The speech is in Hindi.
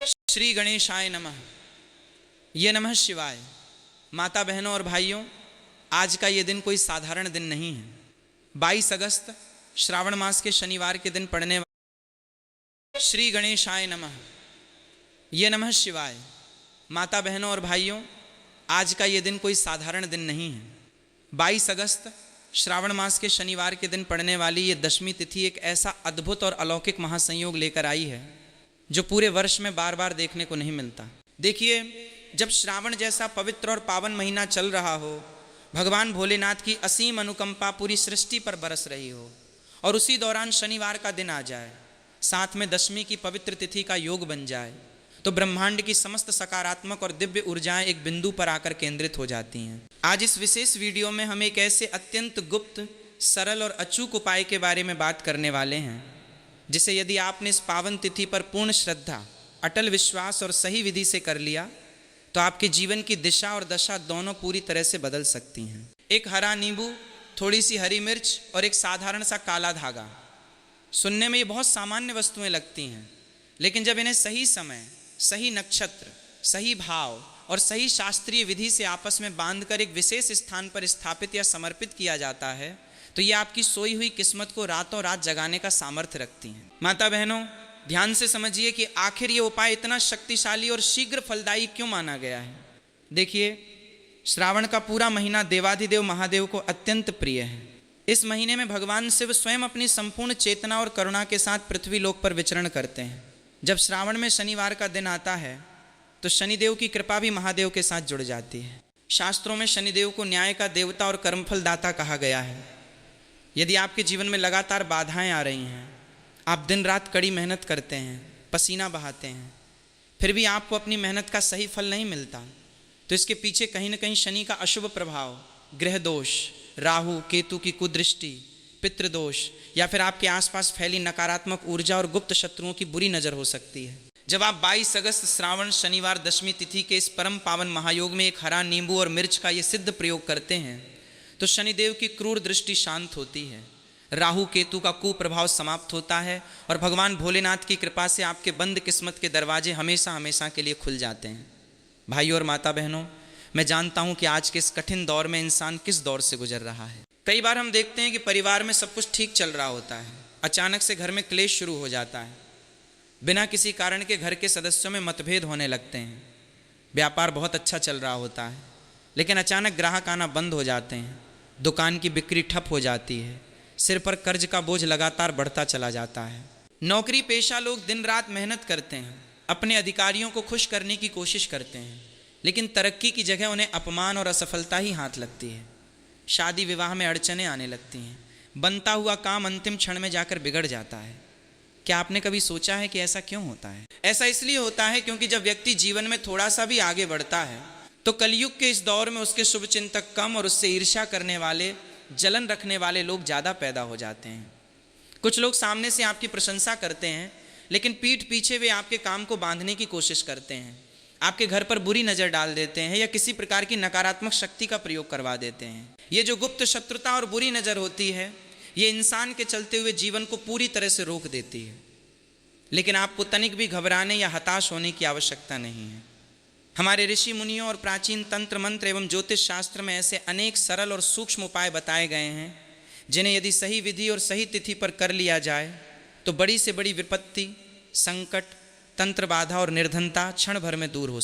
श्री गणेशाय नमः। ये नमः शिवाय। माता बहनों और भाइयों, आज का ये दिन कोई साधारण दिन नहीं है। 22 अगस्त श्रावण मास के शनिवार के दिन पड़ने वाले श्री गणेशाय नमः। ये नमः शिवाय। माता बहनों और भाइयों, आज का ये दिन कोई साधारण दिन नहीं है। 22 अगस्त श्रावण मास के शनिवार के दिन पड़ने वाली ये दशमी तिथि एक ऐसा अद्भुत और अलौकिक महासंयोग लेकर आई है जो पूरे वर्ष में बार बार देखने को नहीं मिलता। देखिए, जब श्रावण जैसा पवित्र और पावन महीना चल रहा हो, भगवान भोलेनाथ की असीम अनुकंपा पूरी सृष्टि पर बरस रही हो और उसी दौरान शनिवार का दिन आ जाए, साथ में दशमी की पवित्र तिथि का योग बन जाए, तो ब्रह्मांड की समस्त सकारात्मक और दिव्य ऊर्जाएं एक बिंदु पर आकर केंद्रित हो जाती हैं। आज इस विशेष वीडियो में हम एक ऐसे अत्यंत गुप्त, सरल और अचूक उपाय के बारे में बात करने वाले हैं जिसे यदि आपने इस पावन तिथि पर पूर्ण श्रद्धा, अटल विश्वास और सही विधि से कर लिया तो आपके जीवन की दिशा और दशा दोनों पूरी तरह से बदल सकती हैं। एक हरा नींबू, थोड़ी सी हरी मिर्च और एक साधारण सा काला धागा। सुनने में ये बहुत सामान्य वस्तुएं लगती हैं, लेकिन जब इन्हें सही समय, सही नक्षत्र, सही भाव और सही शास्त्रीय विधि से आपस में बांधकर एक विशेष स्थान पर स्थापित या समर्पित किया जाता है तो ये आपकी सोई हुई किस्मत को रातों रात जगाने का सामर्थ्य रखती हैं। माता बहनों, ध्यान से समझिए कि आखिर ये उपाय इतना शक्तिशाली और शीघ्र फलदायी क्यों माना गया है। देखिए, श्रावण का पूरा महीना देवाधिदेव महादेव को अत्यंत प्रिय है। इस महीने में भगवान शिव स्वयं अपनी संपूर्ण चेतना और करुणा के साथ पृथ्वी लोक पर विचरण करते हैं। जब श्रावण में शनिवार का दिन आता है तो शनिदेव की कृपा भी महादेव के साथ जुड़ जाती है। शास्त्रों में शनिदेव को न्याय का देवता और कर्मफल दाता कहा गया है। यदि आपके जीवन में लगातार बाधाएं आ रही हैं, आप दिन रात कड़ी मेहनत करते हैं, पसीना बहाते हैं, फिर भी आपको अपनी मेहनत का सही फल नहीं मिलता, तो इसके पीछे कहीं न कहीं शनि का अशुभ प्रभाव, ग्रह दोष, राहु केतु की कुदृष्टि, पितृदोष या फिर आपके आसपास फैली नकारात्मक ऊर्जा और गुप्त शत्रुओं की बुरी नज़र हो सकती है। जब आप 22 अगस्त श्रावण शनिवार दशमी तिथि के इस परम पावन महायोग में एक हरा नींबू और मिर्च का ये सिद्ध प्रयोग करते हैं तो शनिदेव की क्रूर दृष्टि शांत होती है, राहु केतु का कुप्रभाव समाप्त होता है और भगवान भोलेनाथ की कृपा से आपके बंद किस्मत के दरवाजे हमेशा हमेशा के लिए खुल जाते हैं। भाइयों और माता बहनों, मैं जानता हूँ कि आज के इस कठिन दौर में इंसान किस दौर से गुजर रहा है। कई बार हम देखते हैं कि परिवार में सब कुछ ठीक चल रहा होता है, अचानक से घर में क्लेश शुरू हो जाता है, बिना किसी कारण के घर के सदस्यों में मतभेद होने लगते हैं। व्यापार बहुत अच्छा चल रहा होता है, लेकिन अचानक ग्राहक आना बंद हो जाते हैं, दुकान की बिक्री ठप हो जाती है, सिर पर कर्ज का बोझ लगातार बढ़ता चला जाता है। नौकरी पेशा लोग दिन रात मेहनत करते हैं, अपने अधिकारियों को खुश करने की कोशिश करते हैं, लेकिन तरक्की की जगह उन्हें अपमान और असफलता ही हाथ लगती है। शादी विवाह में अड़चनें आने लगती हैं, बनता हुआ काम अंतिम क्षण में जाकर बिगड़ जाता है। क्या आपने कभी सोचा है कि ऐसा क्यों होता है? ऐसा इसलिए होता है क्योंकि जब व्यक्ति जीवन में थोड़ा सा भी आगे बढ़ता है तो कलयुग के इस दौर में उसके शुभचिंतक कम और उससे ईर्ष्या करने वाले, जलन रखने वाले लोग ज़्यादा पैदा हो जाते हैं। कुछ लोग सामने से आपकी प्रशंसा करते हैं, लेकिन पीठ पीछे वे आपके काम को बांधने की कोशिश करते हैं, आपके घर पर बुरी नज़र डाल देते हैं या किसी प्रकार की नकारात्मक शक्ति का प्रयोग करवा देते हैं। ये जो गुप्त शत्रुता और बुरी नज़र होती है, ये इंसान के चलते हुए जीवन को पूरी तरह से रोक देती है। लेकिन आपको तनिक भी घबराने या हताश होने की आवश्यकता नहीं है। हमारे ऋषि मुनियों और प्राचीन तंत्र मंत्र एवं ज्योतिष शास्त्र में ऐसे अनेक सरल और सूक्ष्म उपाय बताए गए हैं जिन्हें यदि सही विधि और सही तिथि पर कर लिया जाए तो बड़ी से बड़ी विपत्ति, संकट, तंत्र बाधा और निर्धनता क्षण भर में दूर हो